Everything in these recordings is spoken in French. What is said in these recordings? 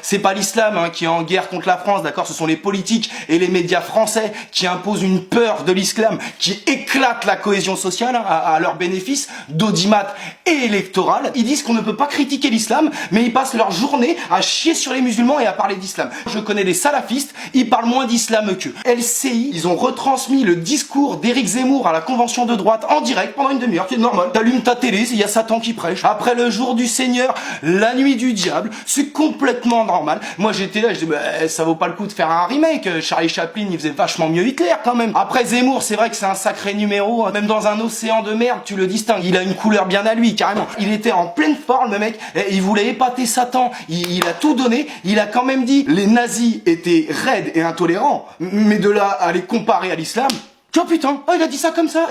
C'est pas l'islam qui est en guerre contre la France, d'accord? Ce sont les politiques et les médias français qui imposent une peur de l'islam, qui éclate la cohésion sociale à leur bénéfice, d'audimat et électoral. Ils disent qu'on ne peut pas critiquer l'islam, mais ils passent leur journée à chier sur les musulmans et à parler d'islam. Je connais des salafistes, ils parlent moins d'islam qu'eux. LCI, ils ont retransmis le discours d'Éric Zemmour à la convention de droite en direct pendant une demi-heure. C'est normal. T'allumes ta télé, il y a Satan qui prêche. Après le jour du Seigneur, la nuit du diable, c'est complètement normal. Moi j'étais là, je dis ça vaut pas le coup de faire un remake. Charlie Chaplin, il faisait vachement mieux Hitler quand même. Après Zemmour, c'est vrai que c'est un sacré numéro. Même dans un océan de merde, tu le distingues. Il a une couleur bien à lui, carrément. Il était en pleine forme, le mec. Il voulait épater Satan. Il a tout donné. Il a quand même dit les nazis étaient raides et intolérants. Mais de là à les comparer à l'islam... Oh putain, il a dit ça comme ça,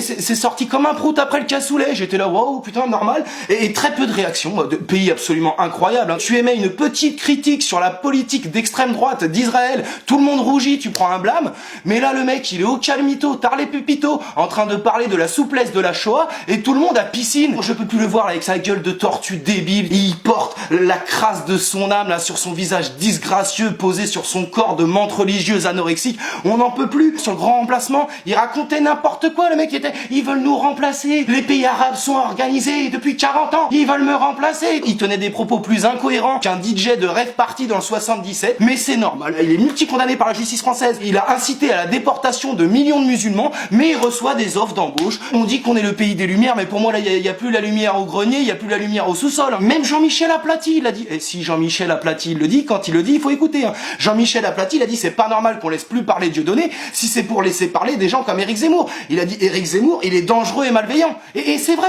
c'est sorti comme un prout après le cassoulet, j'étais là, waouh, putain, normal, et très peu de réactions, de pays absolument incroyable. Tu émets une petite critique sur la politique d'extrême droite d'Israël, tout le monde rougit, tu prends un blâme, mais là le mec, il est au calmito, tarlé pupito, en train de parler de la souplesse de la Shoah, et tout le monde à piscine. Je peux plus le voir là, avec sa gueule de tortue débile, il porte la crasse de son âme là sur son visage disgracieux, posé sur son corps de menthe religieuse anorexique, on n'en peut plus. Sur le grand remplacement, il racontait n'importe quoi, le mec était, ils veulent nous remplacer, les pays arabes sont organisés depuis 40 ans, ils veulent me remplacer. Il tenait des propos plus incohérents qu'un DJ de rave party dans le 77, mais c'est normal, il est multi-condamné par la justice française, il a incité à la déportation de millions de musulmans, mais il reçoit des offres d'embauche. On dit qu'on est le pays des lumières, mais pour moi là, il y a plus la lumière au grenier, il y a plus la lumière au sous-sol. Même Jean-Michel Aplathy, il a dit, et si Jean-Michel Aplathy il le dit, quand il le dit, il faut écouter. Jean-Michel Aplathy, il a dit, c'est pas normal qu'on laisse plus parler Dieudonné, si c'est pour laisser parler des gens comme Éric Zemmour. Il a dit Éric Zemmour, il est dangereux et malveillant. Et c'est vrai,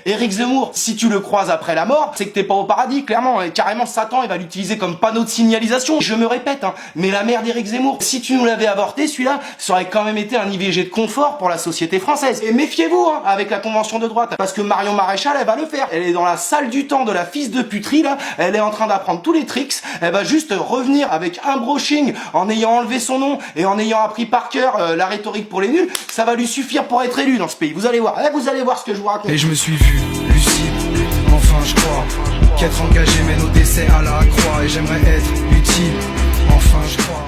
Éric Zemmour, si tu le croises après la mort, c'est que t'es pas au paradis, clairement. Et carrément, Satan, il va l'utiliser comme panneau de signalisation. Je me répète, mais la mère d'Éric Zemmour, si tu nous l'avais avorté, celui-là, ça aurait quand même été un IVG de confort pour la société française. Et méfiez-vous, avec la convention de droite, parce que Marion Maréchal, elle va le faire. Elle est dans la salle du temps de la fils de puterie, là. Elle est en train d'apprendre tous les tricks. Elle va juste revenir avec un brushing en ayant enlevé son nom et en ayant appris par cœur la rhétorique pour les nuls. Ça va lui suffire pour être élu dans ce pays. Vous allez voir. Vous allez voir ce que je vous raconte. Et je me suis vu lucide, enfin je crois qu'être engagé mène au décès à la croix. Et j'aimerais être utile, enfin je crois.